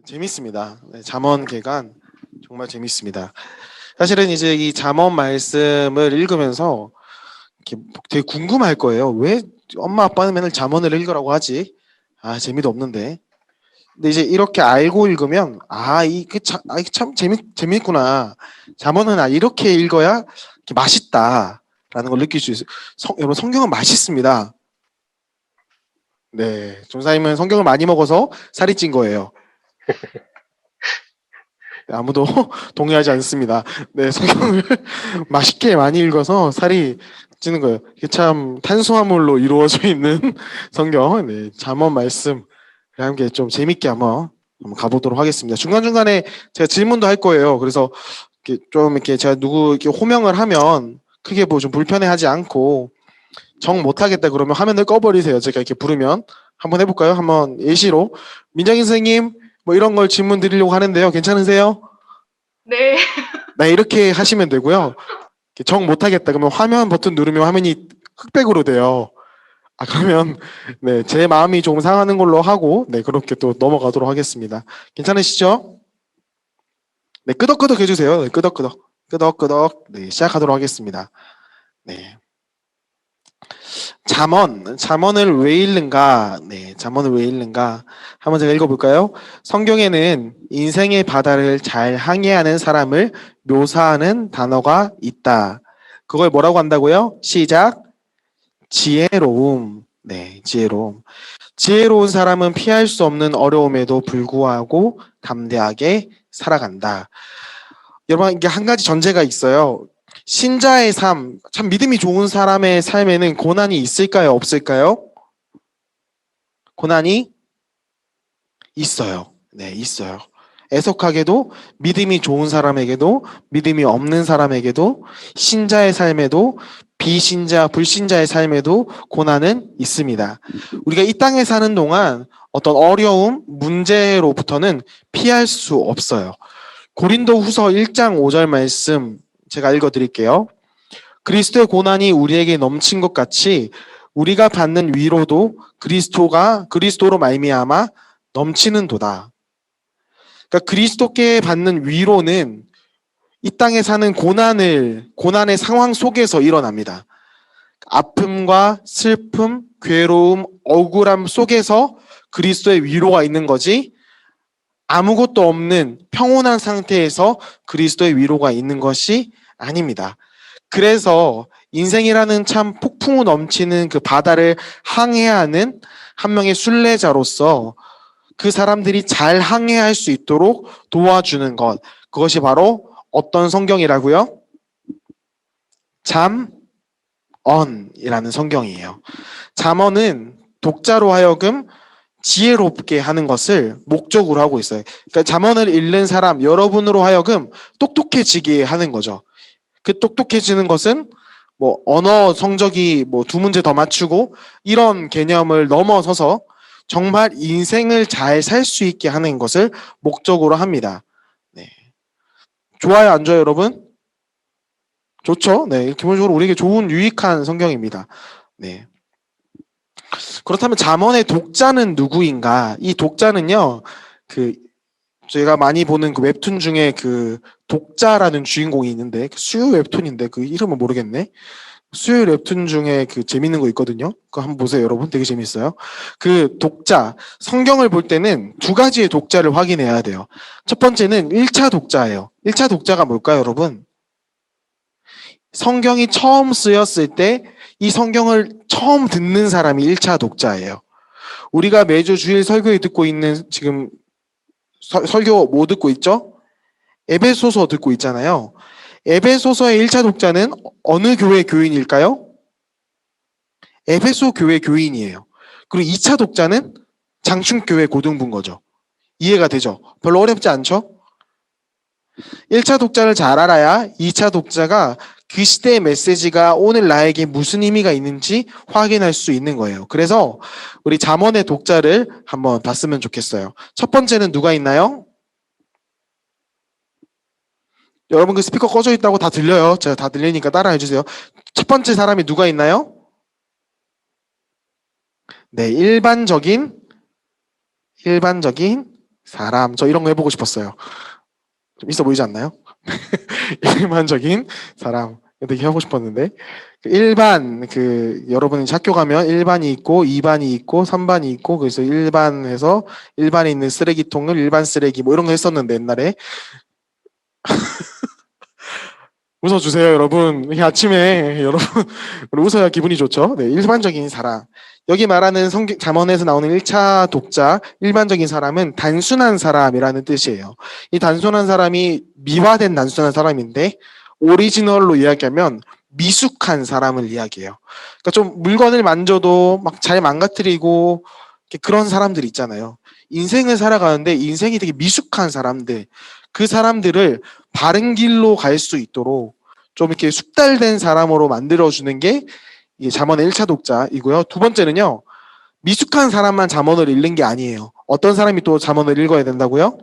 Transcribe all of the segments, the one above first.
재밌습니다. 네, 잠언 개간 정말 재밌습니다. 사실은 이제 이 잠언 말씀을 읽으면서 이렇게 되게 궁금할 거예요. 왜 엄마 아빠는 맨날 잠언을 읽으라고 하지? 아, 재미도 없는데. 근데 이제 이렇게 알고 읽으면 이게 참 재밌구나. 잠언은 이렇게 읽어야 이렇게 맛있다라는 걸 느낄 수 있어요. 여러분 성경은 맛있습니다. 네, 전사님은 성경을 많이 먹어서 살이 찐 거예요. 아무도 동의하지 않습니다. 네, 성경을 맛있게 많이 읽어서 살이 찌는 거예요. 이게 참 탄수화물로 이루어져 있는 성경, 네, 잠언 말씀 함께 좀 재밌게 한번 가보도록 하겠습니다. 중간중간에 제가 질문도 할 거예요. 그래서 이렇게 제가 누구 이렇게 호명을 하면 크게 뭐 좀 불편해하지 않고 정 못하겠다 그러면 화면을 꺼버리세요. 제가 이렇게 부르면 한번 해볼까요? 한번 예시로 민정인 선생님 뭐 이런 걸 질문 드리려고 하는데요. 괜찮으세요? 네. 네, 이렇게 하시면 되고요. 정 못하겠다 그러면 화면 버튼 누르면 화면이 흑백으로 돼요. 그러면 네, 제 마음이 조금 상하는 걸로 하고 네, 그렇게 또 넘어가도록 하겠습니다. 괜찮으시죠? 네, 끄덕끄덕 해주세요. 네, 끄덕끄덕. 네, 시작하도록 하겠습니다. 네. 잠언을 왜 읽는가? 네, 잠언을 왜 읽는가? 한번 제가 읽어볼까요? 성경에는 인생의 바다를 잘 항해하는 사람을 묘사하는 단어가 있다. 그걸 뭐라고 한다고요? 시작. 지혜로움. 네, 지혜로움. 지혜로운 사람은 피할 수 없는 어려움에도 불구하고 담대하게 살아간다. 여러분, 이게 한 가지 전제가 있어요. 신자의 삶, 참 믿음이 좋은 사람의 삶에는 고난이 있을까요? 없을까요? 고난이 있어요. 네, 있어요. 애석하게도 믿음이 좋은 사람에게도 믿음이 없는 사람에게도 신자의 삶에도 비신자, 불신자의 삶에도 고난은 있습니다. 우리가 이 땅에 사는 동안 어떤 어려움, 문제로부터는 피할 수 없어요. 고린도 후서 1장 5절 말씀 제가 읽어드릴게요. 그리스도의 고난이 우리에게 넘친 것 같이 우리가 받는 위로도 그리스도로 말미암아 넘치는도다. 그러니까 그리스도께 받는 위로는 이 땅에 사는 고난의 상황 속에서 일어납니다. 아픔과 슬픔, 괴로움, 억울함 속에서 그리스도의 위로가 있는 거지 아무것도 없는 평온한 상태에서 그리스도의 위로가 있는 것이 아닙니다. 그래서 인생이라는 참 폭풍우 넘치는 그 바다를 항해하는 한 명의 순례자로서 그 사람들이 잘 항해할 수 있도록 도와주는 것. 그것이 바로 어떤 성경이라고요? 잠언이라는 성경이에요. 잠언은 독자로 하여금 지혜롭게 하는 것을 목적으로 하고 있어요. 그러니까 잠언을 읽는 사람, 여러분으로 하여금 똑똑해지게 하는 거죠. 그 똑똑해지는 것은 뭐 언어 성적이 뭐 2문제 더 맞추고 이런 개념을 넘어서서 정말 인생을 잘 살 수 있게 하는 것을 목적으로 합니다. 네. 좋아요, 안 좋아요, 여러분? 좋죠? 네. 기본적으로 우리에게 좋은 유익한 성경입니다. 네. 그렇다면 잠언의 독자는 누구인가? 이 독자는요, 제가 많이 보는 그 웹툰 중에 그 독자라는 주인공이 있는데, 수요 웹툰인데, 그 이름은 모르겠네. 수요 웹툰 중에 그 재밌는 거 있거든요. 그거 한번 보세요, 여러분. 되게 재밌어요. 그 독자, 성경을 볼 때는 2가지의 독자를 확인해야 돼요. 첫 번째는 1차 독자예요. 1차 독자가 뭘까요, 여러분? 성경이 처음 쓰였을 때 이 성경을 처음 듣는 사람이 1차 독자예요. 우리가 매주 주일 설교에 듣고 있는 지금 설교 뭐 듣고 있죠? 에베소서 듣고 있잖아요. 에베소서의 1차 독자는 어느 교회 교인일까요? 에베소 교회 교인이에요. 그리고 2차 독자는 장충교회 고등부인 거죠. 이해가 되죠? 별로 어렵지 않죠? 1차 독자를 잘 알아야 2차 독자가 그 시대의 메시지가 오늘 나에게 무슨 의미가 있는지 확인할 수 있는 거예요. 그래서 우리 잠언의 독자를 한번 봤으면 좋겠어요. 첫 번째는 누가 있나요? 여러분 그 스피커 꺼져 있다고 다 들려요. 제가 다 들리니까 따라해 주세요. 첫 번째 사람이 누가 있나요? 네, 일반적인 사람. 저 이런 거 해보고 싶었어요. 좀 있어 보이지 않나요? 일반적인 사람. 되게 하고 싶었는데. 일반, 여러분이 학교 가면 1반이 있고, 2반이 있고, 3반이 있고, 그래서 1반에서 1반에 있는 쓰레기통을 일반 쓰레기, 뭐 이런 거 했었는데, 옛날에. 웃어주세요, 여러분. 이 아침에, 여러분, 우리 웃어야 기분이 좋죠? 네, 일반적인 사람. 여기 말하는 잠언에서 나오는 1차 독자, 일반적인 사람은 단순한 사람이라는 뜻이에요. 이 단순한 사람이 미화된 단순한 사람인데, 오리지널로 이야기하면 미숙한 사람을 이야기해요. 그러니까 좀 물건을 만져도 막 잘 망가뜨리고, 그런 사람들 있잖아요. 인생을 살아가는데 인생이 되게 미숙한 사람들, 그 사람들을 바른 길로 갈 수 있도록 좀 이렇게 숙달된 사람으로 만들어주는 게 잠언의 1차 독자이고요. 두 번째는요, 미숙한 사람만 잠언을 읽는 게 아니에요. 어떤 사람이 또 잠언을 읽어야 된다고요?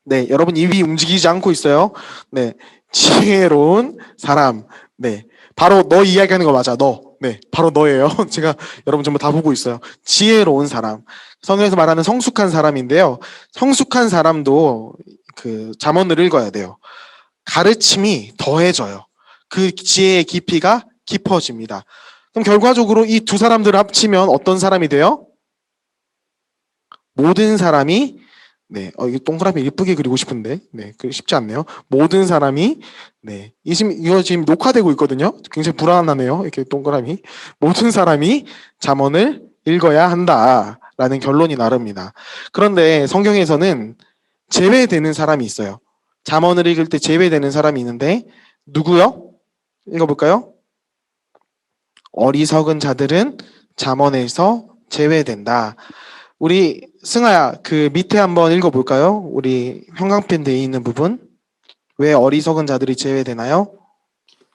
네, 여러분 입이 움직이지 않고 있어요. 네, 지혜로운 사람. 네, 바로 너 이야기하는 거 맞아. 너. 네, 바로 너예요. 제가 여러분 전부 다 보고 있어요. 지혜로운 사람. 성경에서 말하는 성숙한 사람인데요. 성숙한 사람도 잠언을 읽어야 돼요. 가르침이 더해져요. 그 지혜의 깊이가 깊어집니다. 그럼 결과적으로 이 두 사람들을 합치면 어떤 사람이 돼요? 모든 사람이, 네, 이거 동그라미 예쁘게 그리고 싶은데, 네, 쉽지 않네요. 모든 사람이, 네, 이거 지금 녹화되고 있거든요. 굉장히 불안하네요. 이렇게 동그라미. 모든 사람이 잠언을 읽어야 한다라는 결론이 나릅니다. 그런데 성경에서는 제외되는 사람이 있어요. 잠언을 읽을 때 제외되는 사람이 있는데, 누구요? 읽어볼까요? 어리석은 자들은 잠언에서 제외된다. 우리 승아야, 그 밑에 한번 읽어볼까요? 우리 형광펜 돼 있는 부분. 왜 어리석은 자들이 제외되나요?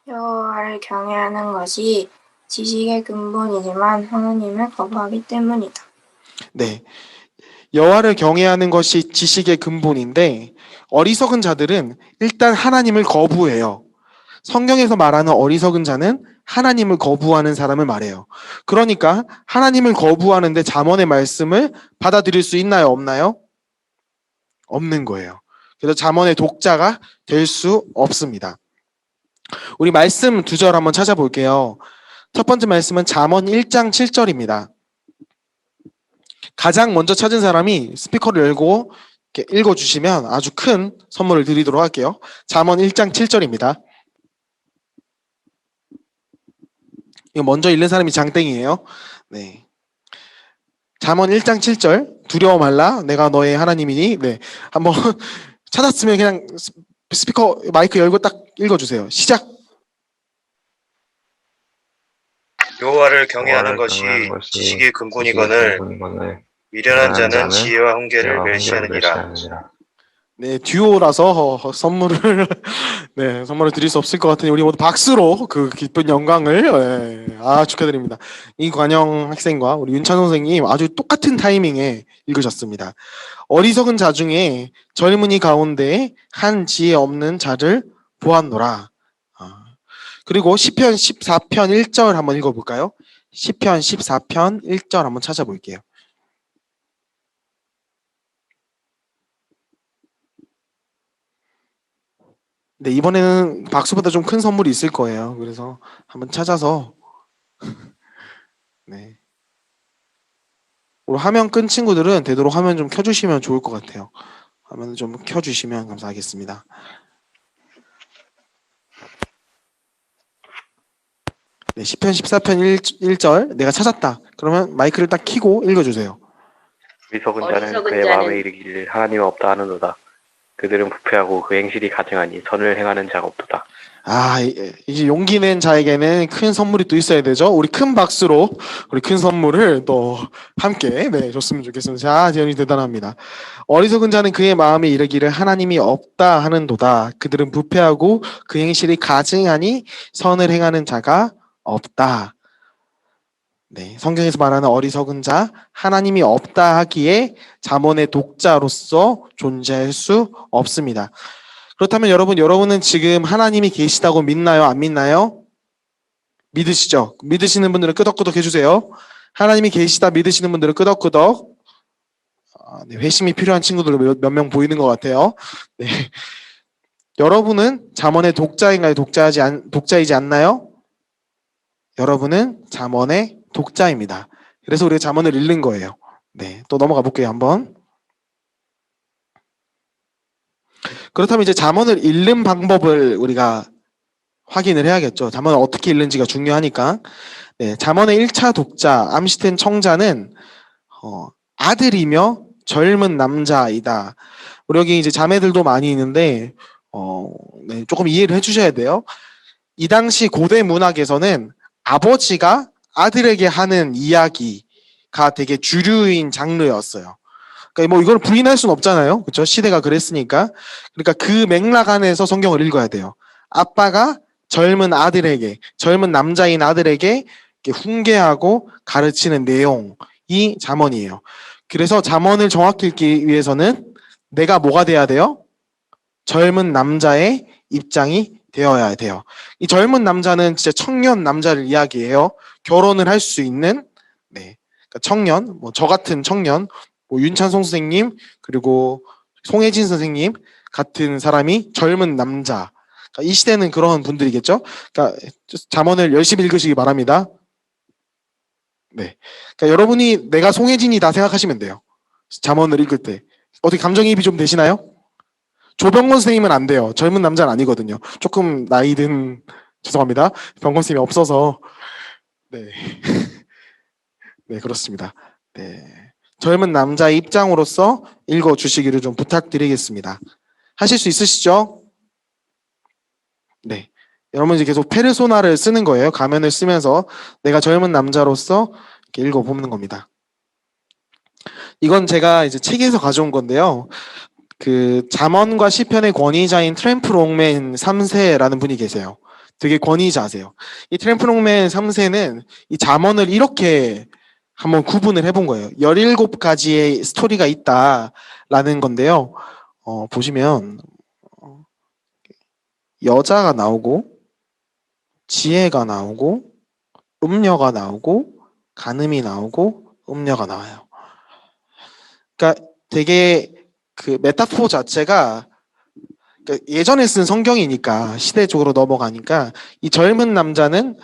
여호와를 경외하는 것이 지식의 근본이지만 하나님을 거부하기 때문이다. 네, 여호와를 경외하는 것이 지식의 근본인데 어리석은 자들은 일단 하나님을 거부해요. 성경에서 말하는 어리석은 자는 하나님을 거부하는 사람을 말해요. 그러니까 하나님을 거부하는데 잠언의 말씀을 받아들일 수 있나요? 없나요? 없는 거예요. 그래서 잠언의 독자가 될 수 없습니다. 우리 말씀 두 절 한번 찾아볼게요. 첫 번째 말씀은 잠언 1장 7절입니다. 가장 먼저 찾은 사람이 스피커를 열고 이렇게 읽어주시면 아주 큰 선물을 드리도록 할게요. 잠언 1장 7절입니다. 이거 먼저 읽는 사람이 장땡이에요. 네. 잠언 1장 7절. 두려워 말라. 내가 너의 하나님이니. 네. 한번 찾았으면 그냥 스피커 마이크 열고 딱 읽어주세요. 시작. 여호와를 경외하는 것이 지식의 근본이거늘 미련한 자는 지혜와 훈계를 멸시하느니라. 네, 듀오라서 선물을 네, 선물을 드릴 수 없을 것 같으니 우리 모두 박수로 그 기쁜 영광을 축하드립니다. 이관영 학생과 우리 윤찬 선생님 아주 똑같은 타이밍에 읽으셨습니다. 어리석은 자 중에 젊은이 가운데 한 지혜 없는 자를 보았노라. 그리고 시편 14편 1절 한번 읽어볼까요? 시편 14편 1절 한번 찾아볼게요. 네, 이번에는 박수보다 좀 큰 선물이 있을 거예요. 그래서 한번 찾아서 네. 우리 화면 끈 친구들은 되도록 화면 좀 켜주시면 좋을 것 같아요. 화면 좀 켜주시면 감사하겠습니다. 네, 시편 14편 1절 내가 찾았다. 그러면 마이크를 딱 켜고 읽어주세요. 어리석은 자는 그의 마음에 이르기를 하나님은 없다 하는도다. 그들은 부패하고 그 행실이 가증하니 선을 행하는 자가 없도다. 이제 용기 낸 자에게는 큰 선물이 또 있어야 되죠. 우리 큰 박수로 우리 큰 선물을 또 함께 줬으면 좋겠습니다. 자, 재현이 대단합니다. 어리석은 자는 그의 마음에 이르기를 하나님이 없다 하는도다. 그들은 부패하고 그 행실이 가증하니 선을 행하는 자가 없다. 네, 성경에서 말하는 어리석은 자, 하나님이 없다 하기에 잠언의 독자로서 존재할 수 없습니다. 그렇다면 여러분은 지금 하나님이 계시다고 믿나요? 안 믿나요? 믿으시죠? 믿으시는 분들은 끄덕끄덕 해주세요. 하나님이 계시다 믿으시는 분들은 끄덕끄덕 네, 회심이 필요한 친구들 몇 명 보이는 것 같아요. 네. 여러분은 잠언의 독자인가요? 독자이지 않나요? 여러분은 잠언의 독자입니다. 그래서 우리가 잠언을 읽는 거예요. 네, 또 넘어가 볼게요, 한번. 그렇다면 이제 잠언을 읽는 방법을 우리가 확인을 해야겠죠. 잠언을 어떻게 읽는지가 중요하니까. 네, 잠언의 1차 독자 암시텐 청자는 아들이며 젊은 남자이다. 우리 여기 이제 자매들도 많이 있는데 네, 조금 이해를 해주셔야 돼요. 이 당시 고대 문학에서는 아버지가 아들에게 하는 이야기가 되게 주류인 장르였어요. 그러니까 뭐 이걸 부인할 수는 없잖아요. 그렇죠? 시대가 그랬으니까. 그러니까 그 맥락 안에서 성경을 읽어야 돼요. 아빠가 젊은 아들에게, 젊은 남자인 아들에게 이렇게 훈계하고 가르치는 내용이 잠언이에요. 그래서 잠언을 정확히 읽기 위해서는 내가 뭐가 돼야 돼요? 젊은 남자의 입장이 되어야 돼요. 이 젊은 남자는 진짜 청년 남자를 이야기해요. 결혼을 할 수 있는, 네, 그러니까 청년, 뭐 저 같은 청년, 뭐 윤찬송 선생님 그리고 송혜진 선생님 같은 사람이 젊은 남자. 그러니까 이 시대는 그런 분들이겠죠. 그러니까 잠언을 열심히 읽으시기 바랍니다. 네, 그러니까 여러분이 내가 송혜진이다 생각하시면 돼요. 잠언을 읽을 때 어떻게 감정이입이 좀 되시나요? 조병건 선생님은 안 돼요. 젊은 남자는 아니거든요. 조금 나이 든, 죄송합니다. 병건 선생님이 없어서. 네. 네, 그렇습니다. 네. 젊은 남자의 입장으로서 읽어주시기를 좀 부탁드리겠습니다. 하실 수 있으시죠? 네. 여러분 이제 계속 페르소나를 쓰는 거예요. 가면을 쓰면서 내가 젊은 남자로서 이렇게 읽어보는 겁니다. 이건 제가 이제 책에서 가져온 건데요. 그 잠언과 시편의 권위자인 트램프 롱맨 3세라는 분이 계세요. 되게 권위자세요. 이 트램프 롱맨 3세는 이 잠언을 이렇게 한번 구분을 해본 거예요. 17가지의 스토리가 있다라는 건데요. 보시면 여자가 나오고 지혜가 나오고 음녀가 나오고 간음이 나오고 음녀가 나와요. 그러니까 되게 그 메타포 자체가 그러니까 예전에 쓴 성경이니까 시대적으로 넘어가니까 이 젊은 남자는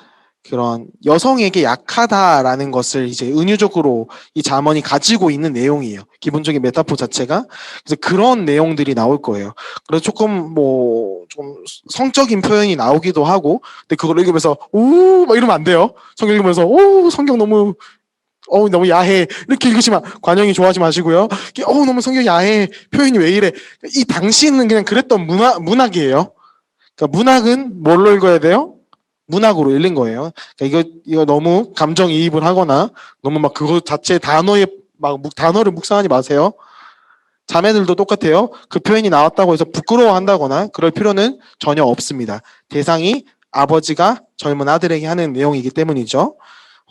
그런 여성에게 약하다라는 것을 이제 은유적으로 이 잠언이 가지고 있는 내용이에요. 기본적인 메타포 자체가. 그래서 그런 내용들이 나올 거예요. 그래서 조금 좀 성적인 표현이 나오기도 하고, 근데 그걸 읽으면서 오 막 이러면 안 돼요. 성경 읽으면서 오 성경 너무 야해 이렇게 읽으시면 관영이 좋아하지 마시고요. 너무 성경이 야해 표현이 왜 이래. 이 당시에는 그냥 그랬던 문학이에요. 그러니까 문학은 뭘로 읽어야 돼요? 문학으로 읽는 거예요. 그러니까 이거 너무 감정이입을 하거나 너무 막 그거 자체 단어를 묵상하지 마세요. 자매들도 똑같아요. 그 표현이 나왔다고 해서 부끄러워한다거나 그럴 필요는 전혀 없습니다. 대상이 아버지가 젊은 아들에게 하는 내용이기 때문이죠.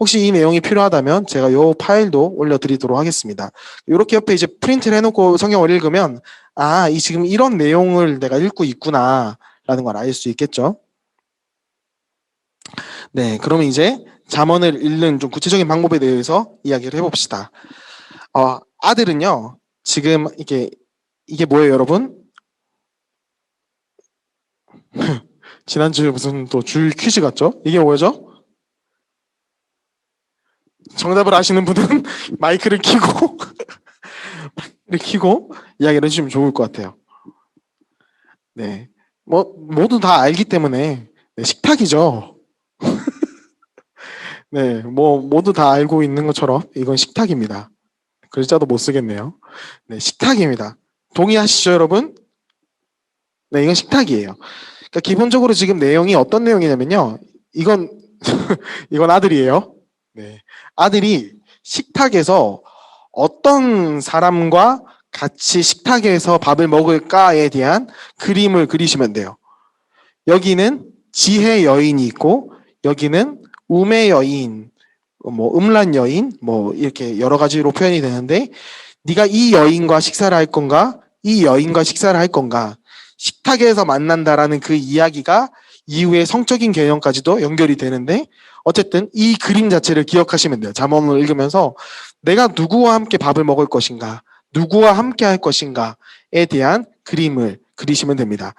혹시 이 내용이 필요하다면 제가 이 파일도 올려드리도록 하겠습니다. 이렇게 옆에 이제 프린트를 해놓고 성경을 읽으면 지금 이런 내용을 내가 읽고 있구나라는 걸 알 수 있겠죠. 네, 그러면 이제 잠언을 읽는 좀 구체적인 방법에 대해서 이야기를 해봅시다. 아들은요, 지금 이게 뭐예요, 여러분? 지난주에 무슨 또 줄 퀴즈 같죠? 이게 뭐죠? 정답을 아시는 분은 마이크를 켜고 이야기를 해주시면 좋을 것 같아요. 네, 모두 다 알기 때문에 식탁이죠. 네, 모두 다 알고 있는 것처럼 이건 식탁입니다. 글자도 못 쓰겠네요. 네, 식탁입니다. 동의하시죠, 여러분? 네, 이건 식탁이에요. 그러니까 기본적으로 지금 내용이 어떤 내용이냐면요. 이건 아들이에요. 네, 아들이 식탁에서 어떤 사람과 같이 식탁에서 밥을 먹을까에 대한 그림을 그리시면 돼요. 여기는 지혜 여인이 있고 여기는 우매 여인, 음란 여인, 이렇게 여러 가지로 표현이 되는데 네가 이 여인과 식사를 할 건가? 이 여인과 식사를 할 건가? 식탁에서 만난다라는 그 이야기가 이후에 성적인 개념까지도 연결이 되는데 어쨌든 이 그림 자체를 기억하시면 돼요. 잠언을 읽으면서 내가 누구와 함께 밥을 먹을 것인가? 누구와 함께 할 것인가에 대한 그림을 그리시면 됩니다.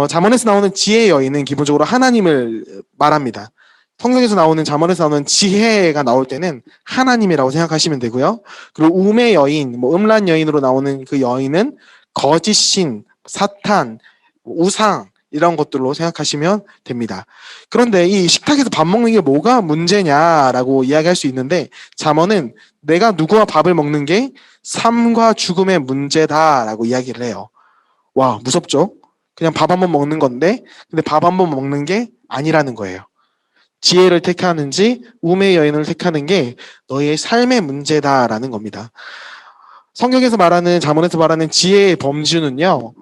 잠언에서 나오는 지혜의 여인은 기본적으로 하나님을 말합니다. 성경에서 나오는 잠언에서 나오는 지혜가 나올 때는 하나님이라고 생각하시면 되고요. 그리고 음의 여인, 음란 여인으로 나오는 그 여인은 거짓신, 사탄, 우상 이런 것들로 생각하시면 됩니다. 그런데 이 식탁에서 밥 먹는 게 뭐가 문제냐라고 이야기할 수 있는데 잠언은 내가 누구와 밥을 먹는 게 삶과 죽음의 문제다라고 이야기를 해요. 와, 무섭죠? 그냥 밥 한 번 먹는 건데 근데 밥 한 번 먹는 게 아니라는 거예요. 지혜를 택하는지 우매의 여인을 택하는 게 너의 삶의 문제다라는 겁니다. 성경에서 말하는 잠언에서 말하는 지혜의 범주는요.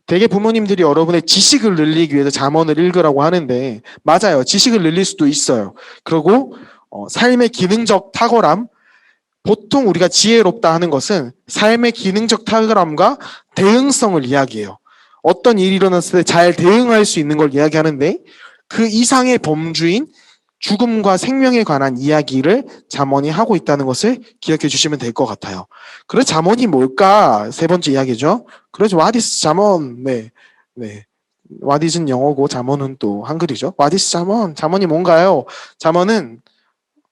대개 부모님들이 여러분의 지식을 늘리기 위해서 잠언을 읽으라고 하는데 맞아요. 지식을 늘릴 수도 있어요. 그리고 삶의 기능적 탁월함 보통 우리가 지혜롭다 하는 것은 삶의 기능적 탁월함과 대응성을 이야기해요. 어떤 일이 일어났을 때 잘 대응할 수 있는 걸 이야기하는데 그 이상의 범주인 죽음과 생명에 관한 이야기를 잠언이 하고 있다는 것을 기억해 주시면 될 것 같아요. 그래서 잠언이 뭘까? 세 번째 이야기죠. 그래서 what is 잠언? 네. what is는 영어고 잠언은 또 한글이죠. what is 잠언? 잠언이 뭔가요? 잠언은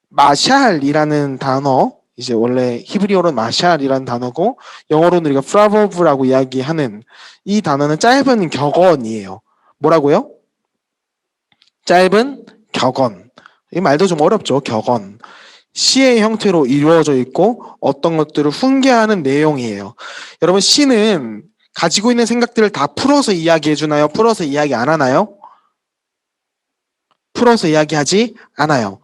마샬이라는 단어, 이제 원래 히브리어로는 마샬이라는 단어고 영어로는 우리가 proverb라고 이야기하는 이 단어는 짧은 격언이에요. 뭐라고요? 짧은 격언. 이 말도 좀 어렵죠. 격언. 시의 형태로 이루어져 있고 어떤 것들을 훈계하는 내용이에요. 여러분 시는 가지고 있는 생각들을 다 풀어서 이야기해 주나요? 풀어서 이야기 안 하나요? 풀어서 이야기하지 않아요.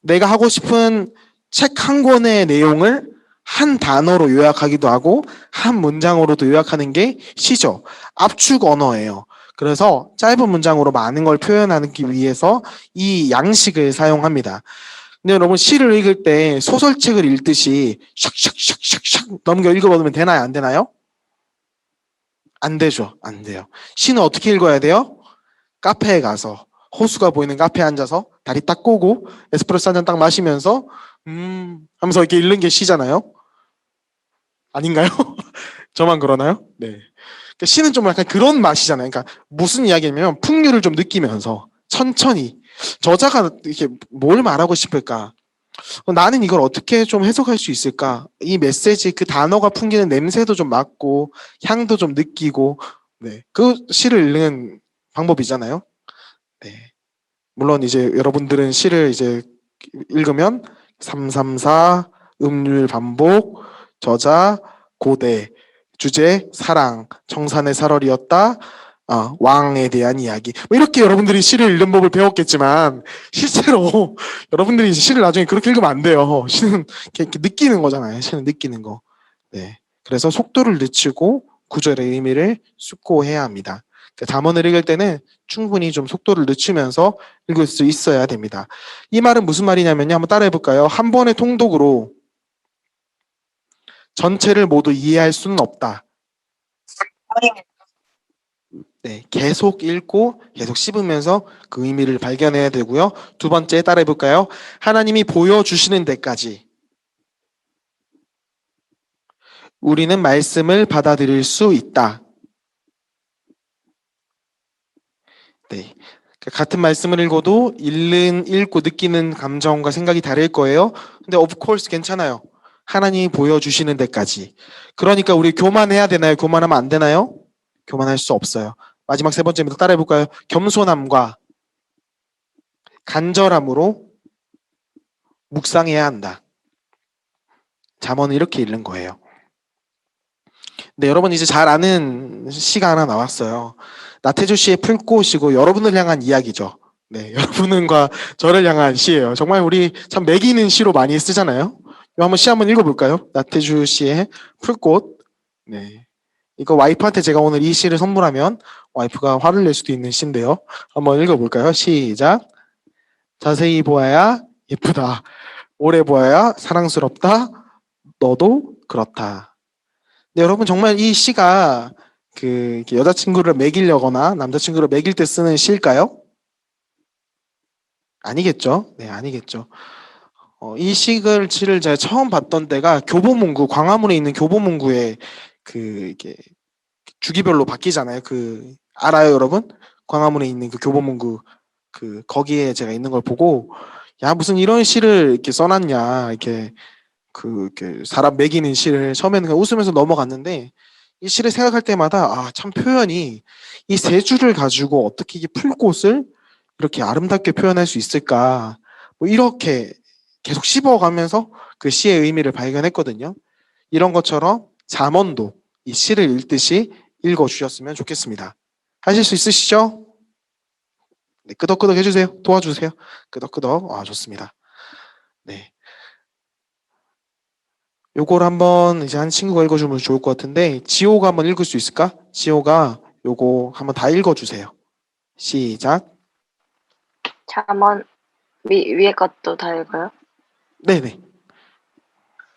내가 하고 싶은 책 한 권의 내용을 한 단어로 요약하기도 하고 한 문장으로도 요약하는 게 시죠. 압축 언어예요. 그래서 짧은 문장으로 많은 걸 표현하기 위해서 이 양식을 사용합니다. 근데 여러분 시를 읽을 때 소설책을 읽듯이 샥샥샥샥샥 넘겨 읽어보면 되나요? 안 되나요? 안 되죠. 안 돼요. 시는 어떻게 읽어야 돼요? 카페에 가서 호수가 보이는 카페에 앉아서 다리 딱 꼬고 에스프레소 한 잔 딱 마시면서 하면서 이렇게 읽는 게 시잖아요. 아닌가요? 저만 그러나요? 네. 그러니까 시는 좀 약간 그런 맛이잖아요. 그러니까 무슨 이야기냐면 풍류를 좀 느끼면서 천천히 저자가 이렇게 뭘 말하고 싶을까? 나는 이걸 어떻게 좀 해석할 수 있을까? 이 메시지 그 단어가 풍기는 냄새도 좀 맡고 향도 좀 느끼고 네. 그 시를 읽는 방법이잖아요. 네. 물론 이제 여러분들은 시를 이제 읽으면 334 음률 반복 저자 고대 주제 사랑 청산의 살얼이었다 왕에 대한 이야기 뭐 이렇게 여러분들이 시를 읽는 법을 배웠겠지만 실제로 여러분들이 이제 시를 나중에 그렇게 읽으면 안 돼요. 시는 이렇게 느끼는 거잖아요. 시는 느끼는 거. 네. 그래서 속도를 늦추고 구절의 의미를 숙고해야 합니다. 잠언을 읽을 때는 충분히 좀 속도를 늦추면서 읽을 수 있어야 됩니다. 이 말은 무슨 말이냐면요. 한번 따라해 볼까요? 한 번의 통독으로 전체를 모두 이해할 수는 없다. 네, 계속 읽고 계속 씹으면서 그 의미를 발견해야 되고요. 두 번째 따라해 볼까요? 하나님이 보여주시는 데까지 우리는 말씀을 받아들일 수 있다. 네. 같은 말씀을 읽어도 읽고 느끼는 감정과 생각이 다를 거예요. 근데 of course 괜찮아요. 하나님이 보여주시는 데까지. 그러니까 우리 교만해야 되나요? 교만하면 안 되나요? 교만할 수 없어요. 마지막 세 번째입니다. 따라해볼까요? 겸손함과 간절함으로 묵상해야 한다. 잠언은 이렇게 읽는 거예요. 네, 여러분 이제 잘 아는 시가 하나 나왔어요. 나태주 씨의 풀꽃이고 여러분을 향한 이야기죠. 네, 여러분과 저를 향한 시예요. 정말 우리 참 매기는 시로 많이 쓰잖아요. 이거 한번 시 한번 읽어볼까요? 나태주 씨의 풀꽃. 네, 이거 와이프한테 제가 오늘 이 시를 선물하면 와이프가 화를 낼 수도 있는 시인데요. 한번 읽어볼까요? 시작. 자세히 보아야 예쁘다. 오래 보아야 사랑스럽다. 너도 그렇다. 네, 여러분 정말 이 시가 그 여자친구를 매기려거나 남자친구를 매길 때 쓰는 시일까요? 아니겠죠. 네, 아니겠죠. 이 시를 제가 처음 봤던 때가 교보문고, 광화문에 있는 교보문고에 이게 주기별로 바뀌잖아요. 알아요, 여러분? 광화문에 있는 그 교보문고 거기에 제가 있는 걸 보고, 야, 무슨 이런 시를 이렇게 써놨냐, 이렇게 사람 매기는 시를 처음에는 그냥 웃으면서 넘어갔는데, 이 시를 생각할 때마다 참 표현이 이 세 줄을 가지고 어떻게 이 풀꽃을 이렇게 아름답게 표현할 수 있을까, 뭐 이렇게 계속 씹어가면서 그 시의 의미를 발견했거든요. 이런 것처럼 잠언도 이 시를 읽듯이 읽어주셨으면 좋겠습니다. 하실 수 있으시죠? 네, 끄덕끄덕 해주세요. 도와주세요. 끄덕끄덕. 좋습니다. 네. 요걸 한번 이제 한 친구가 읽어주면 좋을 것 같은데, 지호가 한번 읽을 수 있을까? 지호가 요거 한번 다 읽어주세요. 시작. 잠언 위에 것도 다 읽어요? 네네.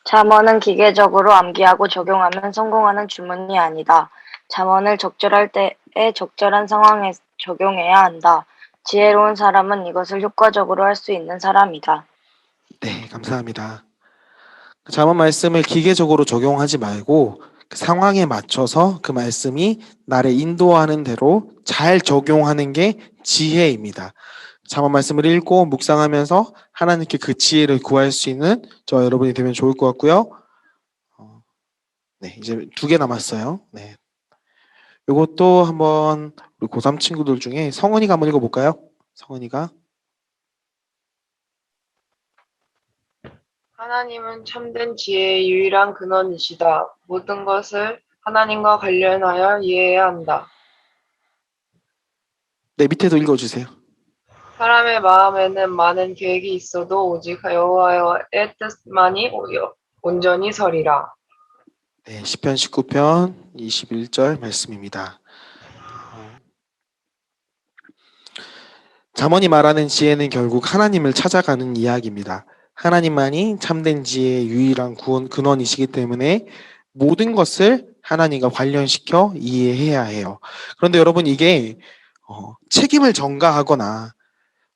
잠언은 기계적으로 암기하고 적용하면 성공하는 주문이 아니다. 잠언을 적절할 때에 적절한 상황에 적용해야 한다. 지혜로운 사람은 이것을 효과적으로 할 수 있는 사람이다. 네, 감사합니다. 잠언 말씀을 기계적으로 적용하지 말고 그 상황에 맞춰서 그 말씀이 나를 인도하는 대로 잘 적용하는 게 지혜입니다. 잠언 말씀을 읽고 묵상하면서 하나님께 그 지혜를 구할 수 있는 저 여러분이 되면 좋을 것 같고요. 네, 이제 2개 남았어요. 네. 요것도 한번 우리 고3 친구들 중에 성은이가 한번 읽어볼까요? 성은이가. 하나님은 참된 지혜의 유일한 근원이시다. 모든 것을 하나님과 관련하여 이해해야 한다. 네, 밑에도 읽어주세요. 사람의 마음에는 많은 계획이 있어도 오직 여호와의 뜻만이 온전히 서리라. 네, 시편 19편 21절 말씀입니다. 잠언이 말하는 지혜는 결국 하나님을 찾아가는 이야기입니다. 하나님만이 참된 지혜의 유일한 근원이시기 때문에 모든 것을 하나님과 관련시켜 이해해야 해요. 그런데 여러분, 이게 책임을 전가하거나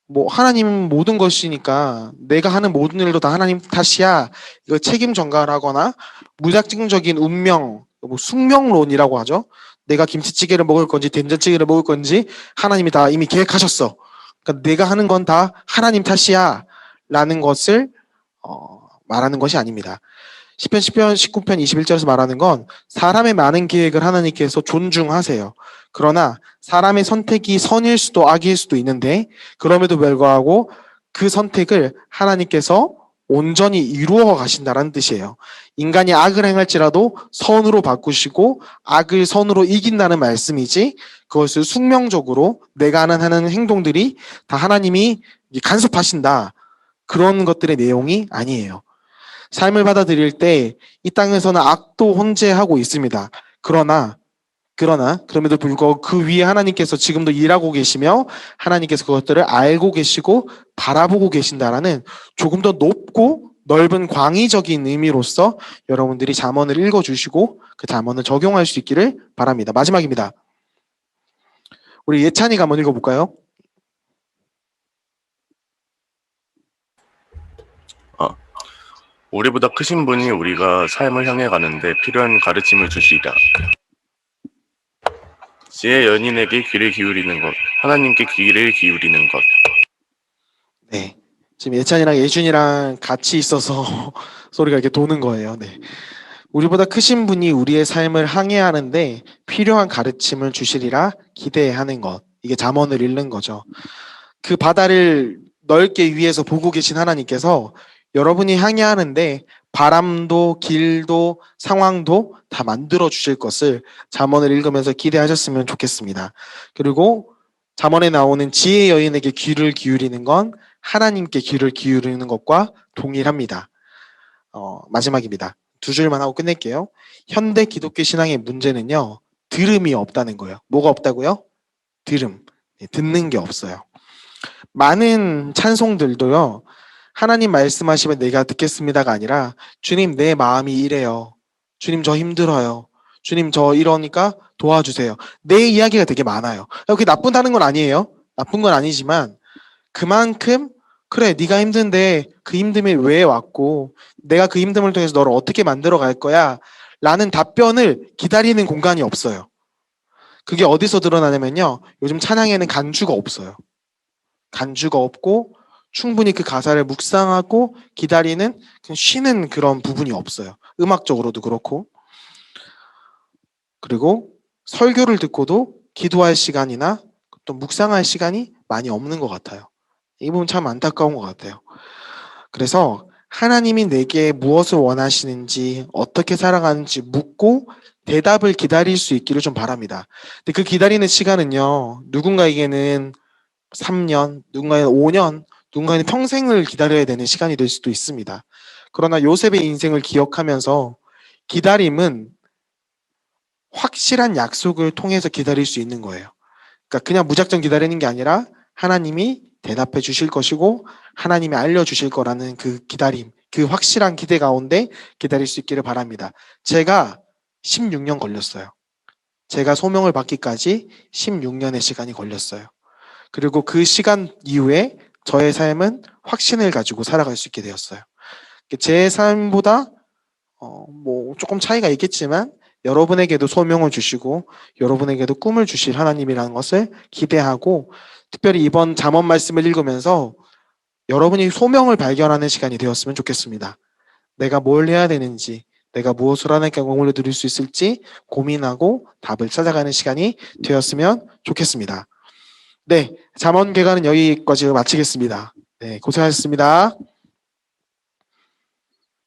뭐 하나님은 모든 것이니까 내가 하는 모든 일도 다 하나님 탓이야, 이거 책임 전가를 하거나 무작정적인 운명, 뭐 숙명론이라고 하죠. 내가 김치찌개를 먹을 건지 된장찌개를 먹을 건지 하나님이 다 이미 계획하셨어, 그러니까 내가 하는 건 다 하나님 탓이야 라는 것을 말하는 것이 아닙니다. 시편 19편 21절에서 말하는 건 사람의 많은 계획을 하나님께서 존중하세요. 그러나 사람의 선택이 선일 수도 악일 수도 있는데, 그럼에도 불구하고 그 선택을 하나님께서 온전히 이루어 가신다는 뜻이에요. 인간이 악을 행할지라도 선으로 바꾸시고 악을 선으로 이긴다는 말씀이지, 그것을 숙명적으로 내가 하는 행동들이 다 하나님이 간섭하신다, 그런 것들의 내용이 아니에요. 삶을 받아들일 때 이 땅에서는 악도 혼재하고 있습니다. 그러나 그럼에도 불구하고 그 위에 하나님께서 지금도 일하고 계시며 하나님께서 그것들을 알고 계시고 바라보고 계신다라는 조금 더 높고 넓은 광의적인 의미로서 여러분들이 잠언을 읽어주시고 그 잠언을 적용할 수 있기를 바랍니다. 마지막입니다. 우리 예찬이가 한번 읽어볼까요? 우리보다 크신 분이 우리가 삶을 향해 가는데 필요한 가르침을 주시리라. 지혜 연인에게 귀를 기울이는 것, 하나님께 귀를 기울이는 것. 네, 지금 예찬이랑 예준이랑 같이 있어서 소리가 이렇게 도는 거예요. 네, 우리보다 크신 분이 우리의 삶을 항해하는데 필요한 가르침을 주시리라 기대하는 것, 이게 잠언을 읽는 거죠. 그 바다를 넓게 위에서 보고 계신 하나님께서 여러분이 항해하는데 바람도 길도 상황도 다 만들어 주실 것을 잠언을 읽으면서 기대하셨으면 좋겠습니다. 그리고 잠언에 나오는 지혜 여인에게 귀를 기울이는 건 하나님께 귀를 기울이는 것과 동일합니다. 마지막입니다. 2줄만 하고 끝낼게요. 현대 기독교 신앙의 문제는요, 들음이 없다는 거예요. 뭐가 없다고요? 들음. 듣는 게 없어요. 많은 찬송들도요, 하나님 말씀하시면 내가 듣겠습니다가 아니라 주님 내 마음이 이래요, 주님 저 힘들어요, 주님 저 이러니까 도와주세요, 내 이야기가 되게 많아요. 그게 나쁘다는 건 아니에요. 나쁜 건 아니지만 그만큼 그래, 네가 힘든데 그 힘듦이 왜 왔고 내가 그 힘듦을 통해서 너를 어떻게 만들어 갈 거야? 라는 답변을 기다리는 공간이 없어요. 그게 어디서 드러나냐면요. 요즘 찬양에는 간주가 없어요. 간주가 없고 충분히 그 가사를 묵상하고 기다리는 그냥 쉬는 그런 부분이 없어요. 음악적으로도 그렇고. 그리고 설교를 듣고도 기도할 시간이나 또 묵상할 시간이 많이 없는 것 같아요. 이 부분 참 안타까운 것 같아요. 그래서 하나님이 내게 무엇을 원하시는지 어떻게 살아가는지 묻고 대답을 기다릴 수 있기를 좀 바랍니다. 근데 그 기다리는 시간은요. 누군가에게는 3년, 누군가에는 5년, 누군가에는 평생을 기다려야 되는 시간이 될 수도 있습니다. 그러나 요셉의 인생을 기억하면서 기다림은 확실한 약속을 통해서 기다릴 수 있는 거예요. 그러니까 그냥 무작정 기다리는 게 아니라 하나님이 대답해 주실 것이고 하나님이 알려주실 거라는 그 기다림, 그 확실한 기대 가운데 기다릴 수 있기를 바랍니다. 제가 16년 걸렸어요. 제가 소명을 받기까지 16년의 시간이 걸렸어요. 그리고 그 시간 이후에 저의 삶은 확신을 가지고 살아갈 수 있게 되었어요. 제 삶보다 뭐 조금 차이가 있겠지만 여러분에게도 소명을 주시고 여러분에게도 꿈을 주실 하나님이라는 것을 기대하고 특별히 이번 잠언 말씀을 읽으면서 여러분이 소명을 발견하는 시간이 되었으면 좋겠습니다. 내가 뭘 해야 되는지, 내가 무엇을 하나님께 영광을 드릴 수 있을지 고민하고 답을 찾아가는 시간이 되었으면 좋겠습니다. 네, 잠언 개간은 여기까지 마치겠습니다. 네, 고생하셨습니다.